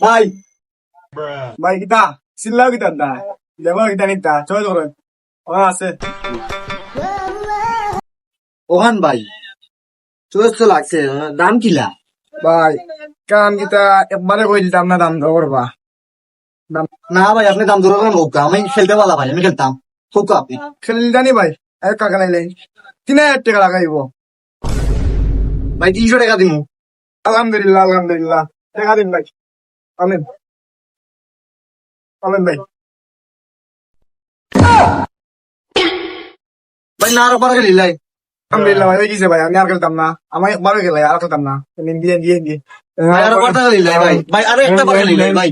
ভাই ভাই কিতা চিল্লাও কিতা দা দেবা কিতা নিতা চয় ধরেন ও আছে ওহান ভাই চোদ্দ লাগছে দাম কিলা ভাই কাম কিতা একবারে কই দিতাম না দাম ধরবা না ভাই আপনি দাম ধরে হোক আমি খেলতে পারলাম ভাই আমি খেলতাম হোক আপনি খেলিদানি ভাই এক কাকা নাইলে 3000 টাকা লাগাইব ভাই 300 টাকা দিমু আলহামদুলিল্লাহ আলহামদুলিল্লাহ টাকা দিন ভাই আমেন আমেন ভাই ভাই না আরো পারা খেলি লাই আলহামদুলিল্লাহ ভাই হয়ে গেছে ভাই আমি আর খেলতাম না আমি একবারও খেলাই আর খেলতাম না দিয়ে দিয়ে দিয়ে ভাই আরো পারা খেলি লাই ভাই ভাই আরো একটা পারা খেলি লাই ভাই